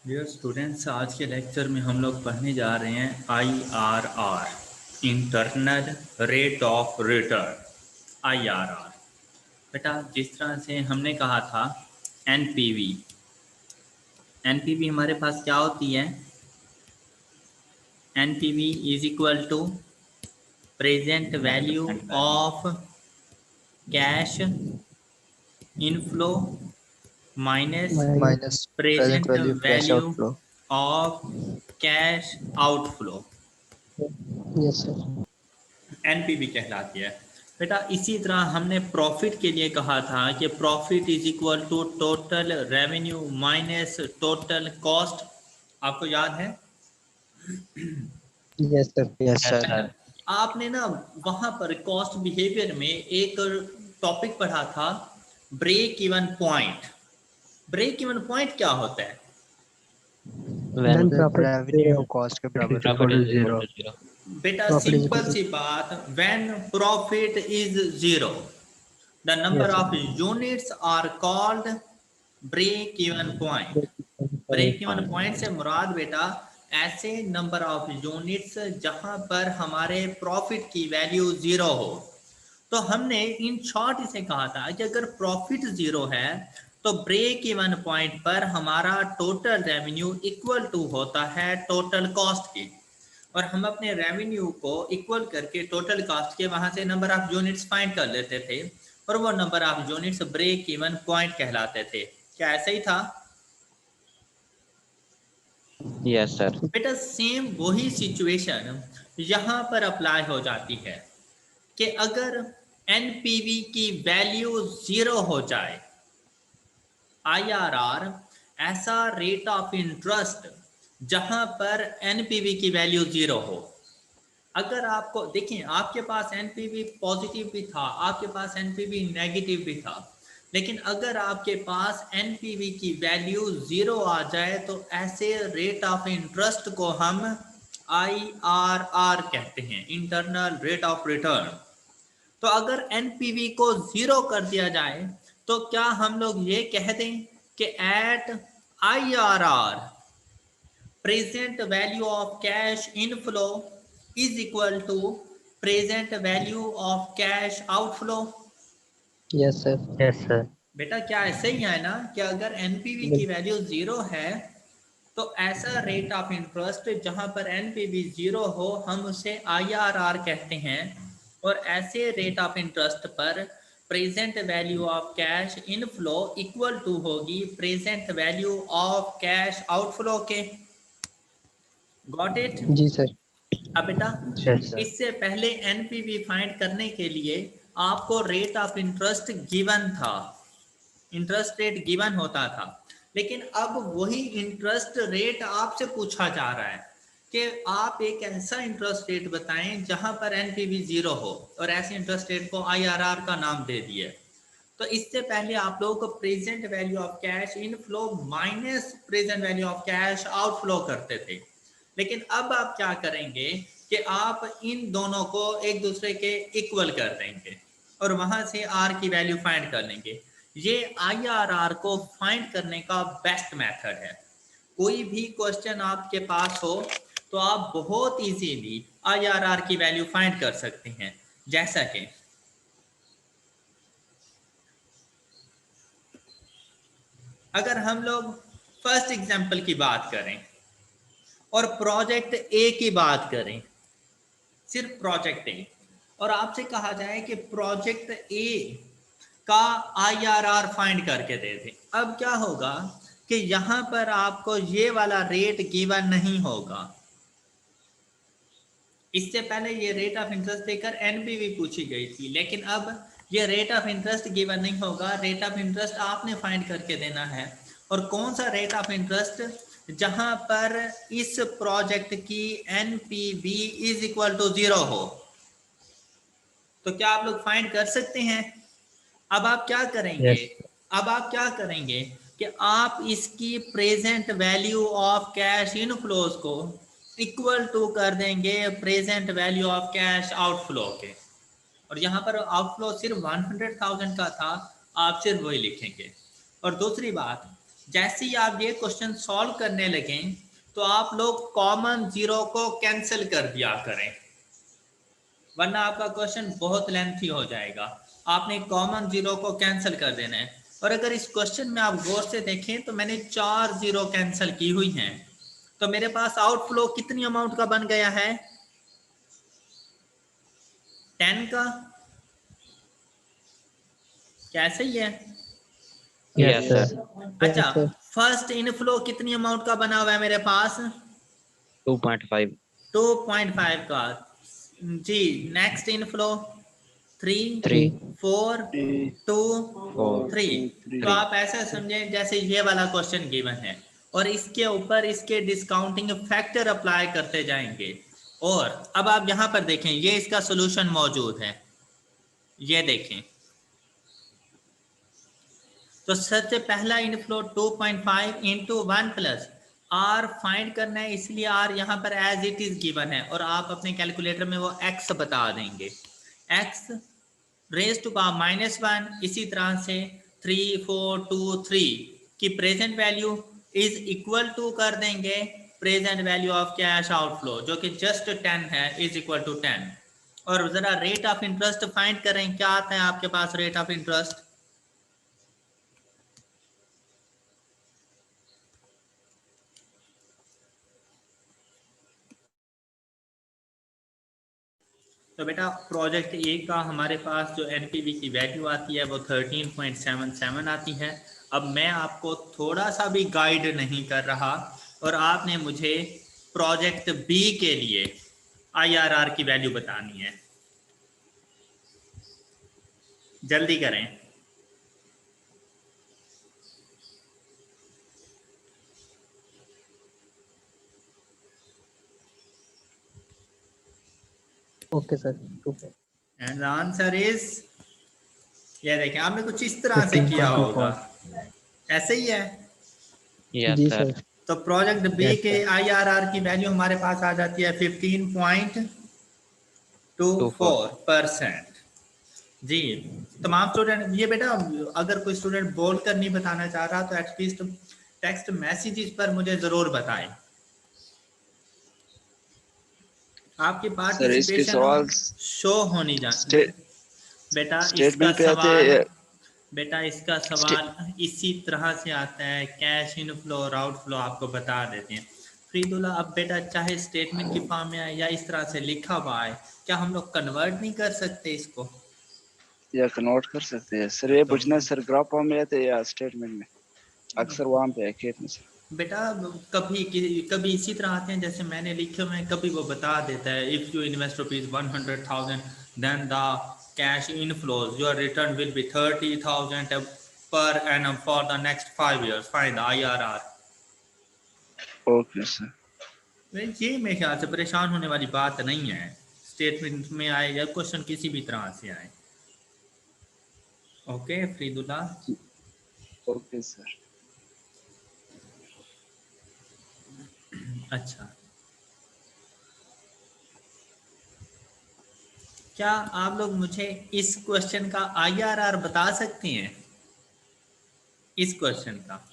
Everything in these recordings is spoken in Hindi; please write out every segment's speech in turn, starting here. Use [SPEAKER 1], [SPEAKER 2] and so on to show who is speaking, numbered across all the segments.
[SPEAKER 1] डियर स्टूडेंट्स, आज के लेक्चर में हम लोग पढ़ने जा रहे हैं IRR, internal rate of return. IRR बेटा, जिस तरह से हमने कहा था NPV हमारे पास क्या होती है? NPV is equal to present value of cash inflow minus
[SPEAKER 2] minus present
[SPEAKER 1] present
[SPEAKER 2] value of cash
[SPEAKER 1] value
[SPEAKER 2] outflow.
[SPEAKER 1] Of cash outflow.
[SPEAKER 2] Yes, sir.
[SPEAKER 1] NPV कहलाती है। बेटा इसी तरह हमने प्रॉफिट के लिए कहा था कि profit is equal to total revenue minus total cost. आपको याद है?
[SPEAKER 2] Yes, sir. Yes, sir.
[SPEAKER 1] आपने ना वहां पर कॉस्ट बिहेवियर में एक टॉपिक पढ़ा था, break even point. Break even point क्या होता है?
[SPEAKER 2] When profit revenue cost के बराबर
[SPEAKER 3] Profit is equal to zero.
[SPEAKER 1] बेटा
[SPEAKER 2] Profit is
[SPEAKER 1] सिंपल
[SPEAKER 2] equal
[SPEAKER 1] सी बात, when profit is zero the number
[SPEAKER 2] yes,
[SPEAKER 1] of
[SPEAKER 2] sir.
[SPEAKER 1] units are called break even point। Break even point से मुराद बेटा ऐसे नंबर ऑफ यूनिट्स जहां पर हमारे प्रॉफिट की वैल्यू जीरो हो। तो हमने इन शॉर्ट इसे कहा था कि अगर प्रॉफिट जीरो है तो ब्रेक इवन पॉइंट पर हमारा टोटल रेवेन्यू इक्वल टू होता है टोटल कॉस्ट के, और हम अपने रेवेन्यू को इक्वल करके टोटल कॉस्ट के वहां से नंबर ऑफ यूनिट्स फाइंड कर लेते थे, और वो number of units break even point कहलाते थे। क्या ऐसा ही था?
[SPEAKER 3] Yes, sir.
[SPEAKER 1] बेटा सेम वही सिचुएशन यहां पर अप्लाई हो जाती है कि अगर एनपीवी की वैल्यू जीरो हो जाए, IRR ऐसा रेट ऑफ इंटरेस्ट जहां पर एनपीवी की वैल्यू जीरो हो। अगर आपको देखें, आपके पास एनपीवी पॉजिटिव भी था, आपके पास एनपीवी नेगेटिव भी था, लेकिन अगर आपके पास एनपीवी की वैल्यू जीरो आ जाए तो ऐसे रेट ऑफ इंटरेस्ट को हम IRR कहते हैं, इंटरनल रेट ऑफ रिटर्न। तो अगर एनपीवी को जीरो कर दिया जाए तो क्या हम लोग ये कह दें कि eight IRR present value of cash inflow is equal to present value of cash outflow?
[SPEAKER 2] Yes, sir.
[SPEAKER 3] Yes, sir.
[SPEAKER 1] बेटा क्या ऐसे ही है ना कि अगर एनपीवी की वैल्यू जीरो है तो ऐसा रेट ऑफ इंटरेस्ट जहां पर एनपीवी जीरो हो हम उसे IRR कहते हैं, और ऐसे रेट ऑफ इंटरेस्ट पर present value of cash inflow equal to होगी present value of cash outflow के। Got it?
[SPEAKER 2] जी सर।
[SPEAKER 1] अब बेटा
[SPEAKER 3] Yes, sir.
[SPEAKER 1] इससे पहले एनपीवी फाइंड करने के लिए आपको रेट ऑफ इंटरेस्ट गिवन था, इंटरेस्ट रेट गिवन होता था, लेकिन अब वही इंटरेस्ट रेट आपसे पूछा जा रहा है कि आप एक ऐसा इंटरेस्ट रेट बताएं जहां पर एनपीवी जीरो हो, और ऐसे इंटरेस्ट रेट को IRR का नाम दे दिए। तो इससे पहले आप लोगों को present value of cash inflow minus present value of cash outflow करते थे, लेकिन अब आप क्या करेंगे कि आप इन दोनों को एक दूसरे के इक्वल कर देंगे और वहां से आर की वैल्यू फाइंड कर लेंगे। ये IRR को फाइंड करने का बेस्ट मेथड है। कोई भी क्वेश्चन आपके पास हो तो आप बहुत इजीली IRR की वैल्यू फाइंड कर सकते हैं। जैसा कि अगर हम लोग फर्स्ट एग्जांपल की बात करें और प्रोजेक्ट ए की बात करें, सिर्फ प्रोजेक्ट ए, और आपसे कहा जाए कि प्रोजेक्ट ए का IRR फाइंड करके दे दें, अब क्या होगा कि यहां पर आपको ये वाला रेट गिवन नहीं होगा। इससे पहले ये रेट ऑफ इंटरेस्ट देकर एनपीवी पूछी गई थी, लेकिन अब ये रेट ऑफ इंटरेस्ट गिवन नहीं होगा, रेट ऑफ इंटरेस्ट आपने फाइंड करके देना है। और कौन सा रेट ऑफ इंटरेस्ट? जहां पर इस प्रोजेक्ट की NPV is equal to zero हो। तो क्या आप लोग फाइंड कर सकते हैं? अब आप क्या करेंगे?
[SPEAKER 3] Yes.
[SPEAKER 1] अब आप क्या करेंगे कि आप इसकी present value of cash inflows को इक्वल टू कर देंगे present value of cash outflow के, और यहाँ पर आउटफ्लो सिर्फ 100,000 का था, आप सिर्फ वही लिखेंगे। और दूसरी बात, जैसे ही आप ये क्वेश्चन सॉल्व करने लगें तो आप लोग कॉमन जीरो को कैंसिल कर दिया करें, वरना आपका क्वेश्चन बहुत लेंथी हो जाएगा। आपने कॉमन जीरो को कैंसिल कर देना है। और अगर इस क्वेश्चन में आप गौर से देखें तो मैंने 4 जीरो कैंसिल की हुई हैं, तो मेरे पास आउटफ्लो कितनी अमाउंट का बन गया है? 10 का। कैसे ही है?
[SPEAKER 3] Yes, sir.
[SPEAKER 1] अच्छा, फर्स्ट इनफ्लो कितनी अमाउंट का बना हुआ है मेरे पास?
[SPEAKER 3] 2.5.
[SPEAKER 1] 2.5 का। जी, नेक्स्ट इनफ्लो 3,
[SPEAKER 3] 3.
[SPEAKER 1] 4, 2,
[SPEAKER 3] 4.
[SPEAKER 1] 3। तो आप ऐसा समझें जैसे ये वाला क्वेश्चन गिवन है और इसके ऊपर इसके डिस्काउंटिंग फैक्टर अप्लाई करते जाएंगे। और अब आप यहाँ पर देखें, ये इसका सोल्यूशन मौजूद है, ये देखें। तो सबसे पहला inflow 2.5 into 1 plus R find करना है, इसलिए आर यहाँ पर एज इट इज गिवन है और आप अपने कैलकुलेटर में वो एक्स बता देंगे, एक्स रेज टू पावर -1। इसी तरह से 3, 4, 2, 3 की present value is equal to कर देंगे present value of cash outflow जो कि जस्ट 10 है, इज इक्वल टू 10। और जरा रेट ऑफ इंटरेस्ट फाइंड करें, क्या आता है आपके पास रेट ऑफ इंटरेस्ट? तो बेटा प्रोजेक्ट ए का हमारे पास जो एनपीवी की वैल्यू आती है वो 13.77 आती है। अब मैं आपको थोड़ा सा भी गाइड नहीं कर रहा और आपने मुझे प्रोजेक्ट बी के लिए आईआरआर की वैल्यू बतानी है, जल्दी करें।
[SPEAKER 2] Okay sir.
[SPEAKER 1] And answer is, ये देखें आपने कुछ इस तरह से किया होगा, ऐसे ही है।
[SPEAKER 3] Yes,
[SPEAKER 2] जी
[SPEAKER 3] sir.
[SPEAKER 2] सर।
[SPEAKER 1] तो प्रोजेक्ट बी के आईआरआर की वैल्यू हमारे पास आ जाती है 15.24%। जी, तमाम स्टूडेंट, ये बेटा अगर कोई स्टूडेंट बोल कर नहीं बताना चाह रहा तो एटलीस्ट टेक्स्ट मैसेजेस पर मुझे जरूर बताएं। आपकी पार्टिसिपेशन शो होनी चाहिए। बेटा इसका सवाल, बेटा इसका सवाल इसी तरह से आता है, कैश इनफ्लो और आउटफ्लो आपको बता देते हैं। फ्रीदुल्ला, अब बेटा चाहे स्टेटमेंट की फॉर्म में आए या इस तरह से लिखा हुआ आए, क्या हम लोग कन्वर्ट नहीं कर सकते इसको?
[SPEAKER 4] या कन्वर्ट कर सकते हैं सर। ये पूछना सर ग्राफ फॉर्म में आते हैं या स्टेटमेंट में? अक्सर वहाँ पे है में सर।
[SPEAKER 1] बेटा कभी इसी तरह आते हैं जैसे मैंने लिखे हुए हैं, कभी वो बता देता है if you invest ₹100,000 then the cash inflows your return will be 30,000 per annum for the next 5 years, find the IRR.
[SPEAKER 4] Okay sir.
[SPEAKER 1] ये मेरे ख्याल से परेशान होने वाली बात नहीं है, स्टेटमेंट में आए या क्वेश्चन किसी भी तरह से आए। ओके फ्रीदुल्ला।
[SPEAKER 4] Okay sir.
[SPEAKER 1] अच्छा, क्या आप लोग मुझे इस क्वेश्चन का आईआरआर बता सकते हैं? इस क्वेश्चन का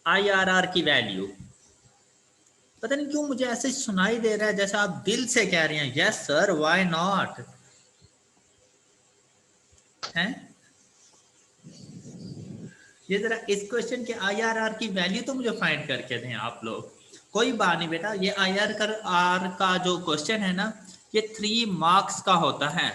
[SPEAKER 1] आईआरआर की वैल्यू, पता नहीं क्यों मुझे ऐसे सुनाई दे रहा है जैसा आप दिल से कह रहे हैं यस सर व्हाई नॉट, हैं? ये जरा इस क्वेश्चन के आईआरआर की वैल्यू तो मुझे फाइंड करके दें आप लोग। कोई बात नहीं बेटा, ये आईआरआर का जो क्वेश्चन है ना, ये 3 मार्क्स का होता है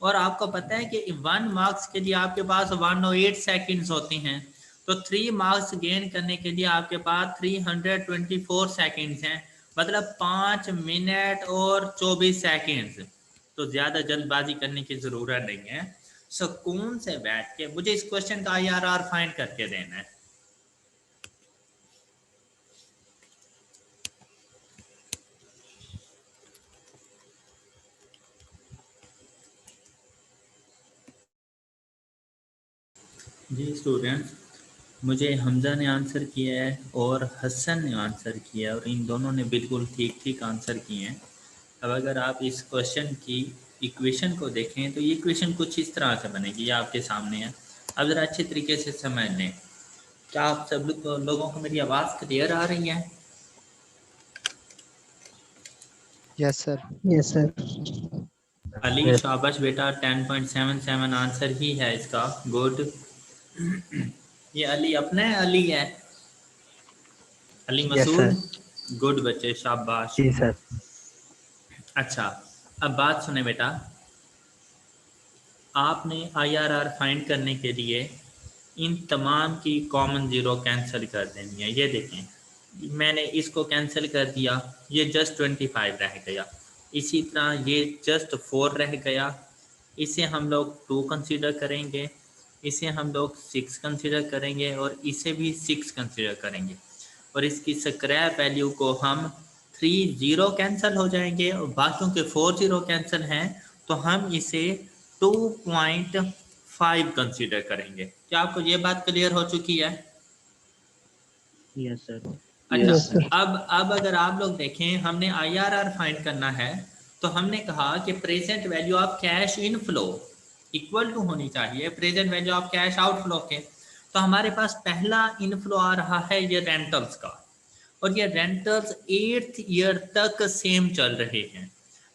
[SPEAKER 1] और आपको पता है कि 1 मार्क्स के लिए आपके पास 108 सेकंड्स होती हैं। तो 3 मार्क्स गेन करने के लिए आपके पास 324 सेकंड्स हैं, मतलब 5 मिनट और 24 सेकंड्स। तो ज़्यादा जल्दबाजी करने की ज़रूरत नहीं है, सुकून से बैठ के मुझे इस क्वेश्चन का आईआरआर फाइंड करके देना है। जी स्टूडेंट्स, मुझे हमजा ने आंसर किया है और हसन ने आंसर किया है और इन दोनों ने बिल्कुल ठीक ठीक आंसर किए हैं। अब अगर आप इस क्वेश्चन की इक्वेशन को देखें तो ये इक्वेशन कुछ इस तरह से बनेगी, ये आपके सामने है। अब ज़रा अच्छे तरीके से समझ लें। क्या आप सब लोगों को मेरी आवाज क्लियर आ रही है?
[SPEAKER 2] Yes sir.
[SPEAKER 5] Yes sir.
[SPEAKER 1] Ali
[SPEAKER 2] Yes.
[SPEAKER 1] शाबाश बेटा, 10.77 आंसर ही है इसका। गुड। ये अली अपना है, अली है, Ali
[SPEAKER 2] yes
[SPEAKER 1] Masood.
[SPEAKER 2] Sir.
[SPEAKER 1] Good बच्चे, शाबाश।
[SPEAKER 2] जी सर।
[SPEAKER 1] अच्छा, अब बात सुने बेटा, आपने IRR फाइंड करने के लिए इन तमाम की कॉमन जीरो कैंसिल कर देनी है। ये देखें, मैंने इसको कैंसिल कर दिया, ये जस्ट 25 रह गया। इसी तरह ये जस्ट 4 रह गया, इसे हम लोग 2 कंसीडर करेंगे, इसे हम लोग 6 कंसीडर करेंगे और इसे भी 6 कंसीडर करेंगे। और इसकी स्क्रैप वैल्यू को हम 3 जीरो कैंसिल हो जाएंगे और बाकियों के 4 जीरो कैंसिल हैं, तो हम इसे 2.5 कंसीडर करेंगे। क्या आपको ये बात क्लियर हो चुकी है?
[SPEAKER 3] Yes sir.
[SPEAKER 1] अच्छा,
[SPEAKER 5] यस सर।
[SPEAKER 1] अब अगर आप लोग देखें, हमने IRR फाइंड करना है, तो हमने कहा कि present value of cash inflow equal to होनी चाहिए present value of cash outflow के। तो हमारे पास पहला इनफ्लो आ रहा है ये रेंटल्स का, और ये रेंटल्स 8th ईयर तक सेम चल रहे हैं,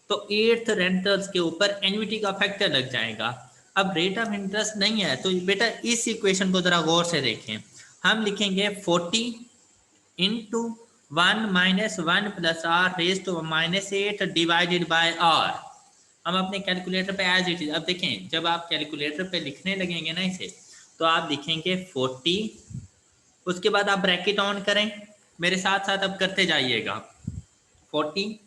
[SPEAKER 1] तो 8th रेंटल्स के ऊपर एन्युटी का फैक्टर लग जाएगा। अब रेट ऑफ इंटरेस्ट नहीं है, तो बेटा इस इक्वेशन को जरा गौर से देखें। हम लिखेंगे 40 into 1 minus 1 plus R raise to minus 8 divided by R. हम अपने कैलकुलेटर पे एज इट इज, अब देखें जब आप कैलकुलेटर पे लिखने लगेंगे ना इसे, तो आप लिखेंगे 40, उसके बाद आप ब्रैकेट ऑन करें, मेरे साथ साथ अब करते जाइएगा। 40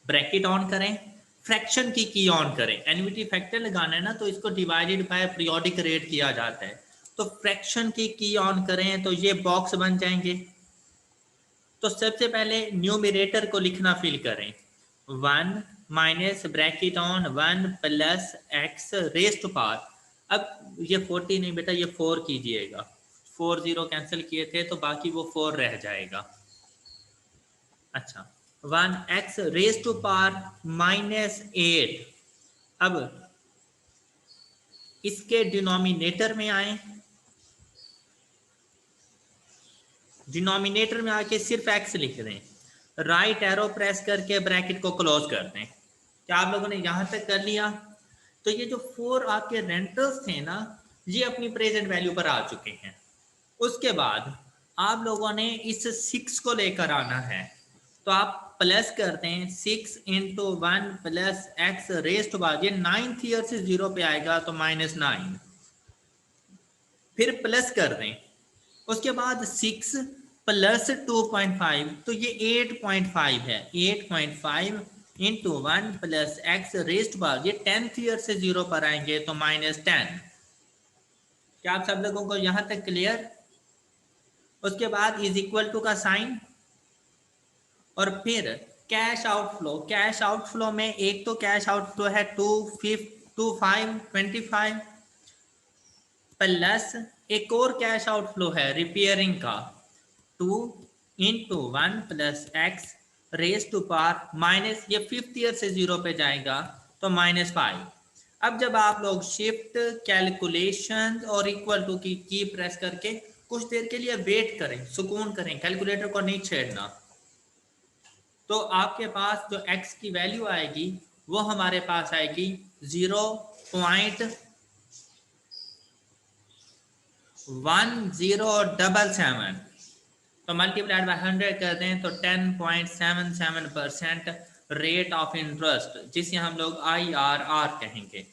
[SPEAKER 1] ब्रैकेट ऑन करें, फ्रैक्शन की ऑन करें। एन्युटी फैक्टर लगाना है ना, तो इसको डिवाइडेड बाय पीरियोडिक रेट किया जाता है, तो फ्रैक्शन की ऑन करें तो ये बॉक्स बन जाएंगे। तो सबसे पहले न्यूमरेटर को लिखना फील करें, 1 minus bracket on 1 plus X raise to power. अब ये 40 नहीं बेटा, ये 4 कीजिएगा, 4 जीरो कैंसिल किए थे तो बाकी वो 4 रह जाएगा। अच्छा, 1x raise to power minus 8। अब इसके डिनोमिनेटर में आए, डिनोमिनेटर में आके सिर्फ x लिख दें, राइट एरो प्रेस करके ब्रैकेट को क्लोज कर दें। क्या आप लोगों ने यहां तक कर लिया? तो ये जो 4 आपके रेंटल्स थे ना, ये अपनी प्रेजेंट वैल्यू पर आ चुके हैं। उसके बाद आप लोगों ने इस 6 को लेकर आना है, तो आप प्लस कर दें 6 into 1 plus X raise to power, ये 9th ईयर से 0 पे आएगा तो -9, फिर प्लस कर दें, उसके बाद 6 प्लस 2.5, तो ये 8.5 है, 8.5 into 1 plus X raise to power, ये 10th ईयर से 0 पर आएंगे तो -10। क्या आप सब लोगों को यहां तक क्लियर? उसके बाद इज इक्वल टू का साइन, और फिर कैश आउटफ्लो। कैश आउटफ्लो में एक तो कैश आउटफ्लो है 2525 प्लस एक और कैश आउटफ्लो है रिपेयरिंग का 2 into 1 plus X raise to power minus, ये 5th ईयर से 0 पे जाएगा तो -5। अब जब आप लोग शिफ्ट कैलकुलेशन और इक्वल टू की प्रेस करके कुछ देर के लिए वेट करें, सुकून करें, कैलकुलेटर को नहीं छेड़ना, तो आपके पास जो x की वैल्यू आएगी वो हमारे पास आएगी 0.1077, तो मल्टीप्लाइड बाय 100 कर दें तो 10.77% रेट ऑफ इंटरेस्ट, जिसे हम लोग IRR कहेंगे।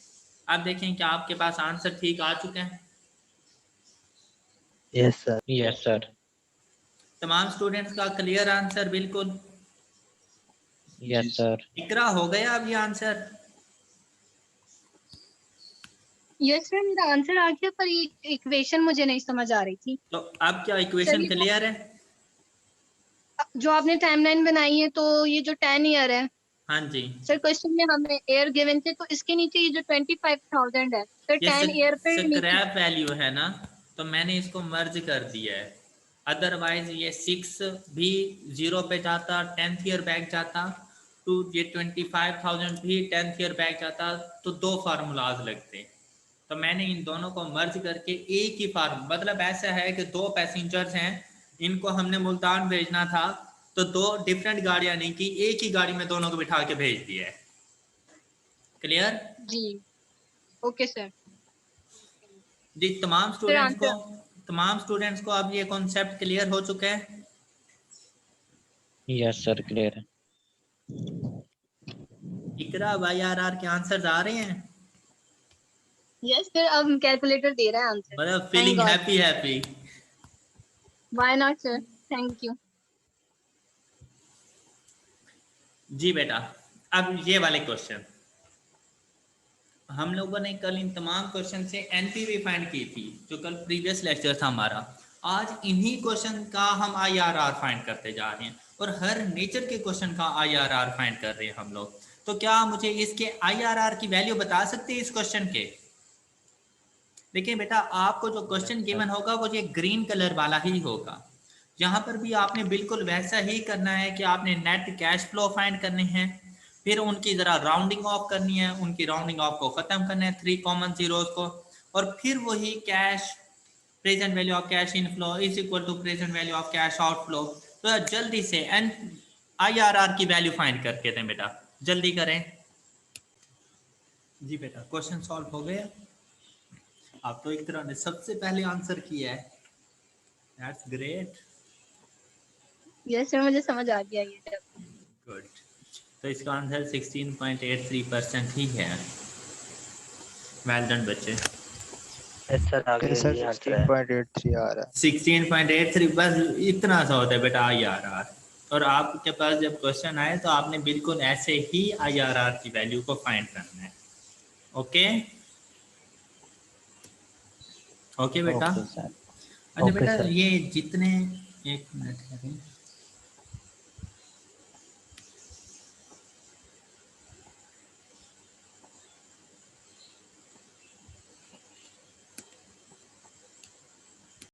[SPEAKER 1] अब देखें क्या आपके पास आंसर ठीक आ चुके हैं?
[SPEAKER 2] Yes sir.
[SPEAKER 3] Yes sir.
[SPEAKER 1] तमाम स्टूडेंट्स का क्लियर आंसर? बिल्कुल
[SPEAKER 3] यस सर।
[SPEAKER 1] इकरा हो गया अब ये आंसर?
[SPEAKER 6] यस सर, मेरा आंसर आ गया, पर ये इक्वेशन मुझे नहीं समझ आ रही थी।
[SPEAKER 1] तो अब क्या इक्वेशन क्लियर है?
[SPEAKER 6] जो आपने टाइमलाइन बनाई है, तो ये जो 10 ईयर है
[SPEAKER 1] हाँ जी,
[SPEAKER 6] सर, क्वेश्चन में हमें ईयर गिवन थे, तो इसके नीचे ये जो 25,000 है सर,
[SPEAKER 1] ये
[SPEAKER 6] 10 ईयर पे नीचे।
[SPEAKER 1] स्क्रैप वैल्यू है ना, तो मैंने इसको मर्ज कर दिया है, अदरवाइज ये 6 भी 0 पे जाता, 10th ईयर बैक जाता, तो ये 25,000 भी 10th ईयर बैक जाता, तो 2 फार्मूलाज लगते। तो मैंने इन दोनों को मर्ज करके एक ही फार्म, मतलब ऐसा है कि 2 पैसेंजर्स हैं, इनको हमने मुल्तान भेजना था, तो 2 डिफरेंट गाड़ियां नहीं की, एक ही गाड़ी में दोनों को बिठा के भेज दिया है। क्लियर?
[SPEAKER 6] जी ओके सर।
[SPEAKER 1] जी तमाम
[SPEAKER 6] फिर
[SPEAKER 1] स्टूडेंट्स को अब ये कॉन्सेप्ट क्लियर हो चुका है?
[SPEAKER 3] यस सर क्लियर है।
[SPEAKER 1] इकरा भाई आर के आंसर्स आ रहे हैं?
[SPEAKER 6] यस सर, अब कैलकुलेटर दे रहा है आंसर।
[SPEAKER 1] मतलब
[SPEAKER 6] thank
[SPEAKER 1] feeling
[SPEAKER 6] God.
[SPEAKER 1] Happy.
[SPEAKER 6] Why not sir, thank you.
[SPEAKER 1] जी बेटा, अब ये वाले क्वेश्चन हम लोगों ने कल इन तमाम क्वेश्चन से एनपीवी फाइंड की थी, जो कल प्रीवियस लेक्चर था हमारा। आज इन्हीं क्वेश्चन का हम आईआरआर फाइंड करते जा रहे हैं, और हर नेचर के क्वेश्चन का आईआरआर फाइंड कर रहे हैं हम लोग। तो क्या मुझे इसके आईआरआर की वैल्यू बता सकते हैं इस क्वेश्चन के? देखिए बेटा, आपको जो क्वेश्चन गिवन होगा वो ये ग्रीन कलर वाला ही होगा। यहाँ पर भी आपने बिल्कुल वैसा ही करना है कि आपने नेट कैश फ्लो फाइंड करने हैं, फिर उनकी जरा राउंडिंग ऑफ करनी है, उनकी राउंडिंग ऑफ को खत्म करना है 3 कॉमन जीरोस को, और फिर वही cash present value of cash inflow is equal to present value of cash outflow. तो जल्दी से एन आईआरआर की वैल्यू फाइंड करके दें बेटा, जल्दी करें। जी बेटा, क्वेश्चन सॉल्व हो गया? आप तो एक तरह ने सबसे पहले आंसर किया है, दैट्स ग्रेट।
[SPEAKER 6] यस सर, मुझे समझ आ गया ये जब।
[SPEAKER 1] गुड। तो इसका आंसर 16.83% ही है। वेल डन बच्चे।
[SPEAKER 2] यस सर आ गया,
[SPEAKER 5] सर
[SPEAKER 2] ये आंसर है।
[SPEAKER 5] 16.83 आ रहा है।
[SPEAKER 1] 16.83 बस इतना सा होता है बेटा आईआरआर। और आपके पास जब क्वेश्चन आए तो आपने बिल्कुल ऐसे ही आईआरआर की वैल्यू को फाइंड करना है। ओके ओके बेटा।
[SPEAKER 2] Okay sir.
[SPEAKER 1] अच्छा
[SPEAKER 2] ओके
[SPEAKER 1] बेटा,
[SPEAKER 2] सर।
[SPEAKER 1] ये जितने, एक मिनट